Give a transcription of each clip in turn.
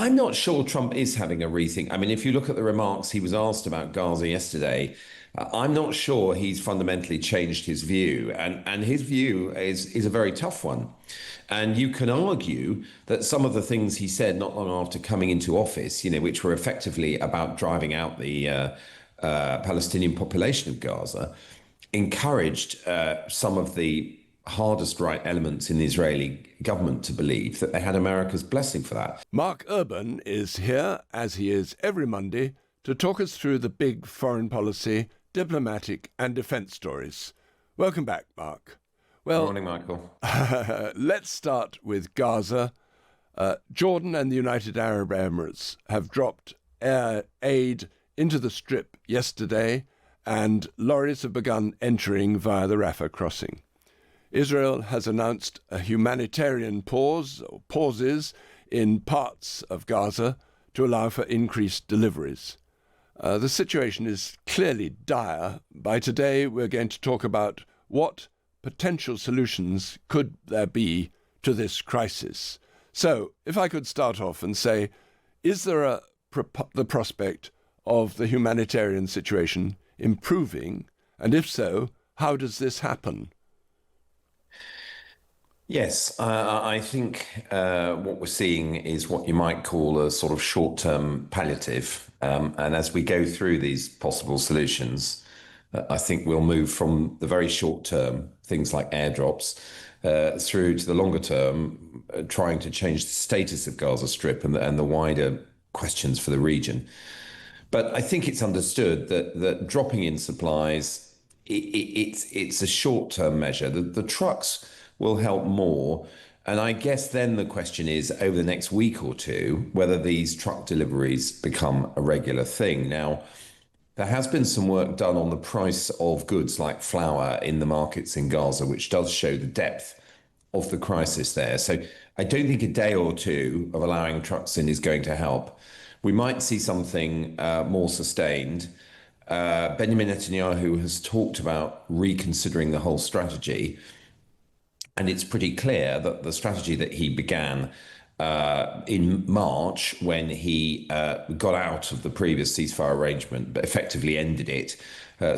I'm not sure Trump is having a rethink. I mean, if you look at the remarks he was asked about Gaza yesterday, I'm not sure he's fundamentally changed his view, and his view is a very tough one. And you can argue that some of the things he said not long after coming into office, which were effectively about driving out the Palestinian population of Gaza, encouraged some of the hardest right elements in the Israeli government to believe that they had America's blessing for that. Mark Urban is here, as he is every Monday, to talk us through the big foreign policy, diplomatic and defence stories. Welcome back, Mark. Well, Morning, Michael. Let's start with Gaza. Jordan and the United Arab Emirates have dropped air aid into the Strip yesterday, and lorries have begun entering via the Rafah crossing. Israel has announced a humanitarian pause, or pauses, in parts of Gaza to allow for increased deliveries. The situation is clearly dire. By today, we're going to talk about what potential solutions could there be to this crisis. So, if I could start off and say, is there the prospect of the humanitarian situation improving? And if so, how does this happen? Yes, I think what we're seeing is what you might call a sort of short-term palliative. And as we go through these possible solutions, I think we'll move from the very short term, things like airdrops, through to the longer term, trying to change the status of Gaza Strip and the wider questions for the region. But I think it's understood that dropping in supplies, it's a short-term measure. The trucks will help more. And I guess then the question is, over the next week or two, whether these truck deliveries become a regular thing. Now, there has been some work done on the price of goods like flour in the markets in Gaza, which does show the depth of the crisis there. So I don't think a day or two of allowing trucks in is going to help. We might see something more sustained. Benjamin Netanyahu has talked about reconsidering the whole strategy. And it's pretty clear that the strategy that he began in March, when he got out of the previous ceasefire arrangement, but effectively ended it,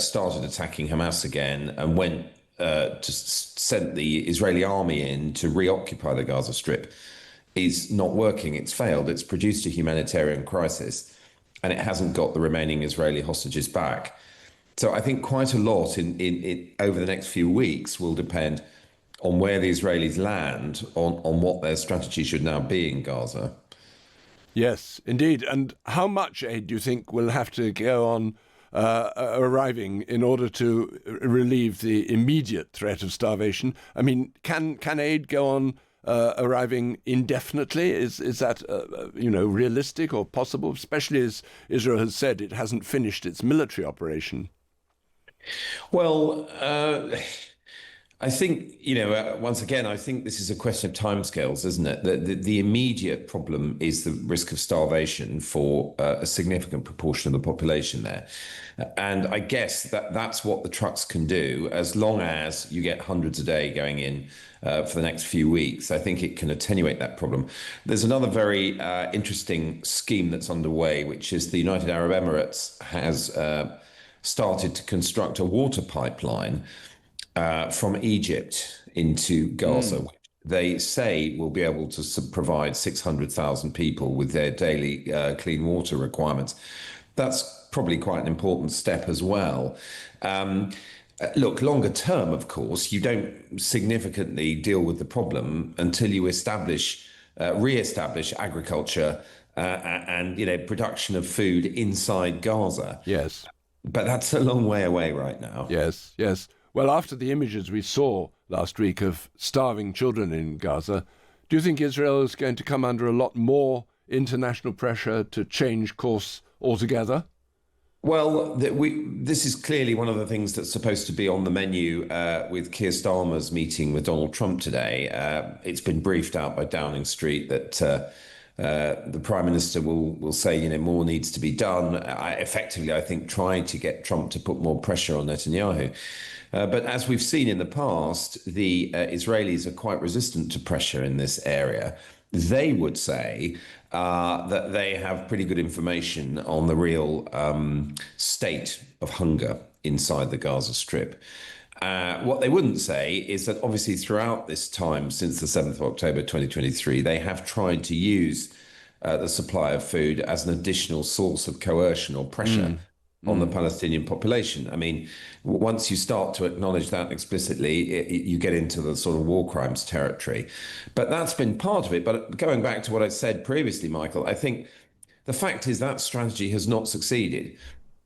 started attacking Hamas again, and went sent the Israeli army in to reoccupy the Gaza Strip, is not working. It's failed. It's produced a humanitarian crisis, and it hasn't got the remaining Israeli hostages back. So I think quite a lot in over the next few weeks will depend on where the Israelis land on what their strategy should now be in Gaza. Yes, indeed. And how much aid do you think will have to go on arriving in order to relieve the immediate threat of starvation? I mean, can aid go on arriving indefinitely? Is that realistic or possible? Especially as Israel has said it hasn't finished its military operation. Well, I think, once again, I think this is a question of timescales, isn't it? The immediate problem is the risk of starvation for a significant proportion of the population there. And I guess that's what the trucks can do, as long as you get hundreds a day going in for the next few weeks. I think it can attenuate that problem. There's another very interesting scheme that's underway, which is the United Arab Emirates has started to construct a water pipeline from Egypt into Gaza, which they say will be able to provide 600,000 people with their daily clean water requirements. That's probably quite an important step as well. Look, longer term, of course, you don't significantly deal with the problem until you re-establish agriculture and production of food inside Gaza. Yes. But that's a long way away right now. Yes, yes. Well, after the images we saw last week of starving children in Gaza, do you think Israel is going to come under a lot more international pressure to change course altogether? Well, this is clearly one of the things that's supposed to be on the menu with Keir Starmer's meeting with Donald Trump today. It's been briefed out by Downing Street that the Prime Minister will say, more needs to be done. Effectively, I think, trying to get Trump to put more pressure on Netanyahu. But as we've seen in the past, the Israelis are quite resistant to pressure in this area. they would say that they have pretty good information on the real state of hunger inside the Gaza Strip. What they wouldn't say is that obviously throughout this time, since the 7th of October 2023, they have tried to use the supply of food as an additional source of coercion or pressure on the Palestinian population. I mean, once you start to acknowledge that explicitly, you get into the sort of war crimes territory. But that's been part of it. But going back to what I said previously, Michael, I think the fact is that strategy has not succeeded.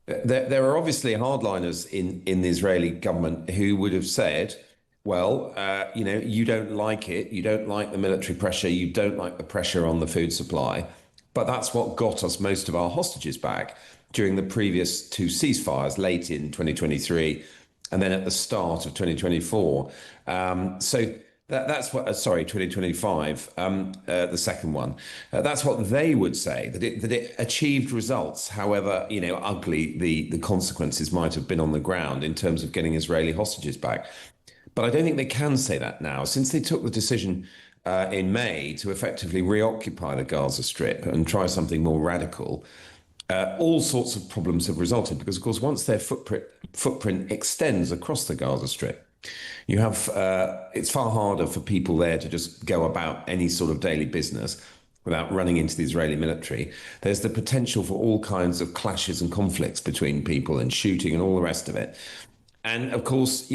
There are obviously hardliners in the Israeli government who would have said, well, you don't like it, you don't like the military pressure, you don't like the pressure on the food supply, but that's what got us most of our hostages back during the previous two ceasefires, late in 2023 and then at the start of 2024. That's what, 2025, the second one. That's what they would say, that it achieved results, however, ugly the consequences might have been on the ground in terms of getting Israeli hostages back. But I don't think they can say that now, since they took the decision in May to effectively reoccupy the Gaza Strip and try something more radical. All sorts of problems have resulted because, of course, once their footprint extends across the Gaza Strip, you have it's far harder for people there to just go about any sort of daily business without running into the Israeli military. There's the potential for all kinds of clashes and conflicts between people and shooting and all the rest of it. And of course,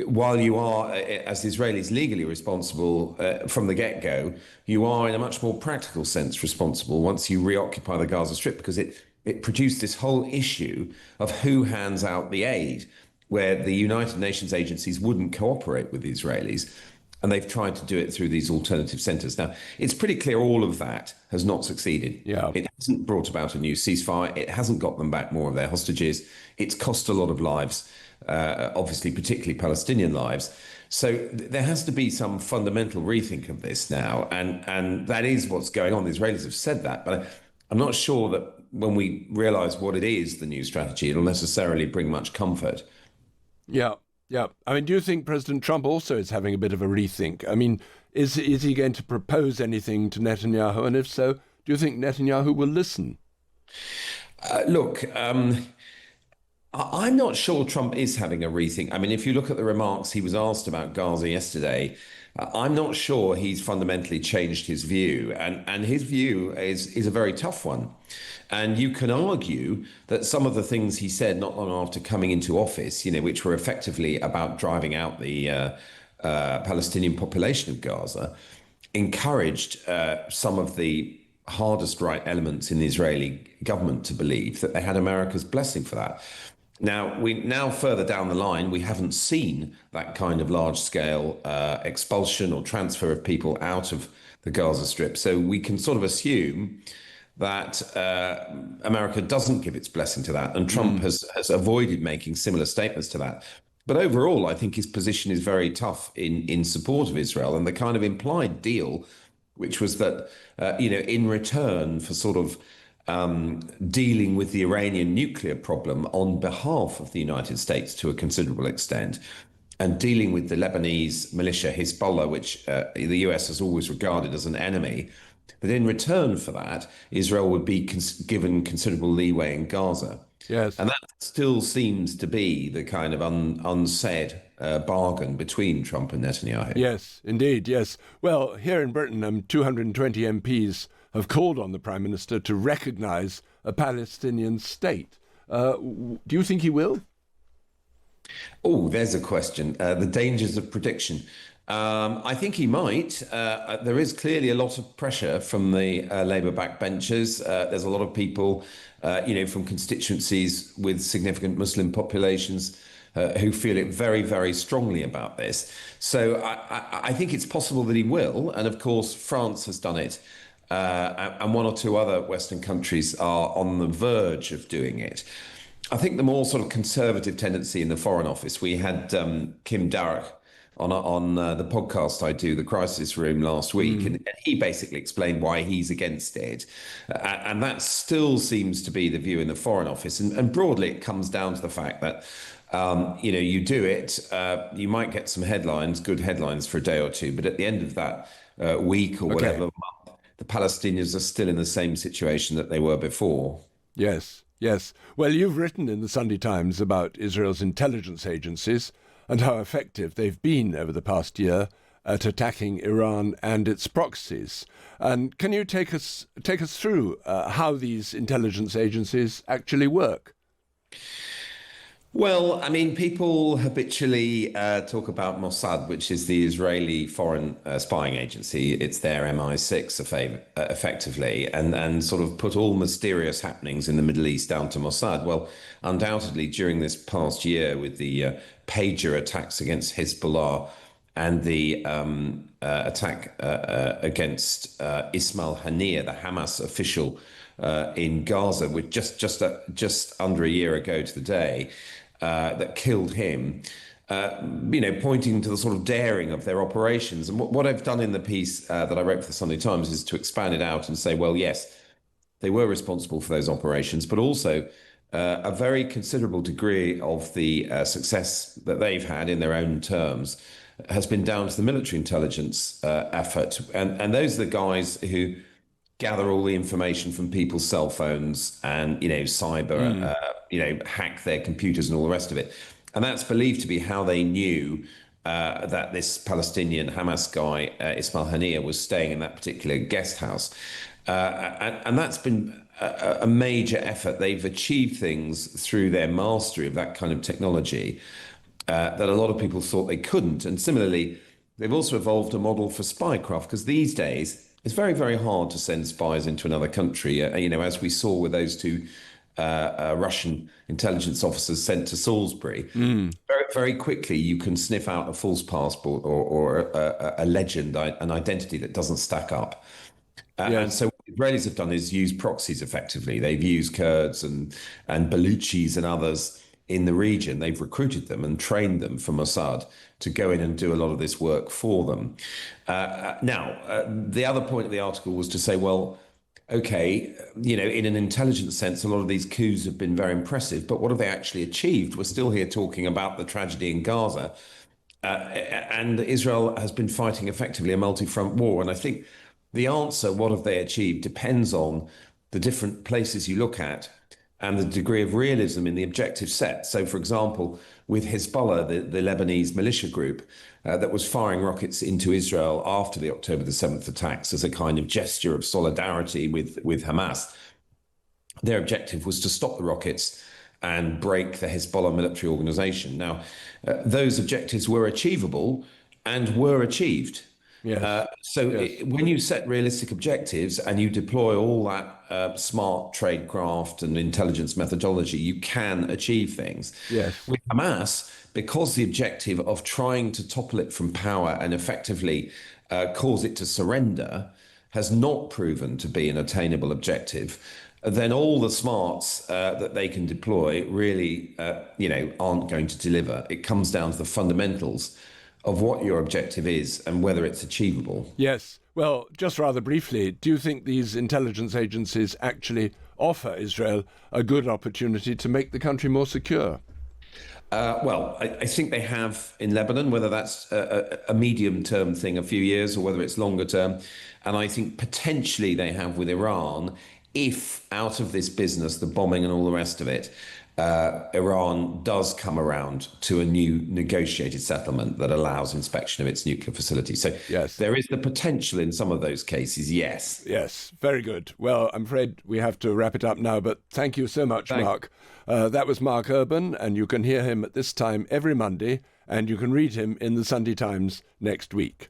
while you are, as the Israelis, legally responsible from the get-go, you are in a much more practical sense responsible once you reoccupy the Gaza Strip, because it produced this whole issue of who hands out the aid, where the United Nations agencies wouldn't cooperate with the Israelis. And they've tried to do it through these alternative centers. Now, it's pretty clear all of that has not succeeded. Yeah. It hasn't brought about a new ceasefire. It hasn't got them back more of their hostages. It's cost a lot of lives, obviously, particularly Palestinian lives. So there has to be some fundamental rethink of this now. And that is what's going on. The Israelis have said that. But I'm not sure that when we realize what it is, the new strategy, it'll necessarily bring much comfort. Yeah. Yeah. I mean, do you think President Trump also is having a bit of a rethink? I mean, is he going to propose anything to Netanyahu? And if so, do you think Netanyahu will listen? Look, I'm not sure Trump is having a rethink. I mean, if you look at the remarks he was asked about Gaza yesterday, I'm not sure he's fundamentally changed his view. And his view is a very tough one. And you can argue that some of the things he said not long after coming into office, which were effectively about driving out the Palestinian population of Gaza, encouraged some of the hardest right elements in the Israeli government to believe that they had America's blessing for that. Now further down the line, we haven't seen that kind of large-scale expulsion or transfer of people out of the Gaza Strip. So we can sort of assume that America doesn't give its blessing to that, and Trump has avoided making similar statements to that. But overall, I think his position is very tough in support of Israel, and the kind of implied deal, which was that, in return for sort of dealing with the Iranian nuclear problem on behalf of the United States to a considerable extent, and dealing with the Lebanese militia Hezbollah, which the US has always regarded as an enemy, that in return for that, Israel would be given considerable leeway in Gaza. Yes. And that still seems to be the kind of unsaid bargain between Trump and Netanyahu. Yes, indeed, yes. Well, here in Britain, 220 MPs have called on the Prime Minister to recognize a Palestinian state. Do you think he will? Oh, there's a question. The dangers of prediction. I think he might. There is clearly a lot of pressure from the Labour backbenchers. There's a lot of people, from constituencies with significant Muslim populations who feel it very, very strongly about this. So I think it's possible that he will. And of course, France has done it. And one or two other Western countries are on the verge of doing it. I think the more sort of conservative tendency in the Foreign Office, we had Kim Darroch on the podcast I do, The Crisis Room, last week, and he basically explained why he's against it. And that still seems to be the view in the Foreign Office. And broadly, it comes down to the fact that, you do it, you might get some headlines, good headlines for a day or two, but at the end of that, week or Okay. whatever month, the Palestinians are still in the same situation that they were before. Yes, yes. Well, you've written in the Sunday Times about Israel's intelligence agencies and how effective they've been over the past year at attacking Iran and its proxies. And can you take us through how these intelligence agencies actually work? Well, I mean, people habitually talk about Mossad, which is the Israeli foreign spying agency. It's their MI6 effectively, and sort of put all mysterious happenings in the Middle East down to Mossad. Well, undoubtedly, during this past year with the pager attacks against Hezbollah and the attack against Ismail Haniyeh, the Hamas official in Gaza, with just under a year ago to the day, that killed him. Pointing to the sort of daring of their operations. And what I've done in the piece that I wrote for the Sunday Times is to expand it out and say, well, yes, they were responsible for those operations, but also a very considerable degree of the success that they've had in their own terms has been down to the military intelligence effort. And those are the guys who gather all the information from people's cell phones and, cyber, hack their computers and all the rest of it. And that's believed to be how they knew that this Palestinian Hamas guy, Ismail Haniyeh, was staying in that particular guest house. And that's been a major effort. They've achieved things through their mastery of that kind of technology that a lot of people thought they couldn't. And similarly, they've also evolved a model for spycraft, because these days it's very, very hard to send spies into another country. As we saw with those two Russian intelligence officers sent to Salisbury. Very, very quickly, you can sniff out a false passport or a legend, an identity that doesn't stack up. And Yes, so what the Israelis have done is use proxies effectively. They've used Kurds and Baluchis and others in the region. They've recruited them and trained them for Mossad to go in and do a lot of this work for them. The other point of the article was to say, well, okay, in an intelligence sense, a lot of these coups have been very impressive, but what have they actually achieved? We're still here talking about the tragedy in Gaza, and Israel has been fighting effectively a multi-front war. And I think the answer, what have they achieved, depends on the different places you look at and the degree of realism in the objective set. So, for example, with Hezbollah, the Lebanese militia group that was firing rockets into Israel after the October the 7th attacks as a kind of gesture of solidarity with Hamas, their objective was to stop the rockets and break the Hezbollah military organization. Now, those objectives were achievable and were achieved. yes, yes, When you set realistic objectives and you deploy all that smart tradecraft and intelligence methodology, you can achieve things. yes, With Hamas, because the objective of trying to topple it from power and effectively cause it to surrender has not proven to be an attainable objective, then all the smarts that they can deploy really, aren't going to deliver. It comes down to the fundamentals of what your objective is and whether it's achievable. yes. Well, just rather briefly, do you think these intelligence agencies actually offer Israel a good opportunity to make the country more secure? I think they have in Lebanon, whether that's a medium-term thing, a few years, or whether it's longer term. And I think potentially they have with Iran, if out of this business, the bombing and all the rest of it, Iran does come around to a new negotiated settlement that allows inspection of its nuclear facility. So Yes. there is the potential in some of those cases, yes. Yes, very good. Well, I'm afraid we have to wrap it up now, but thank you so much, Thank- Mark. That was Mark Urban, and you can hear him at this time every Monday, and you can read him in the Sunday Times next week.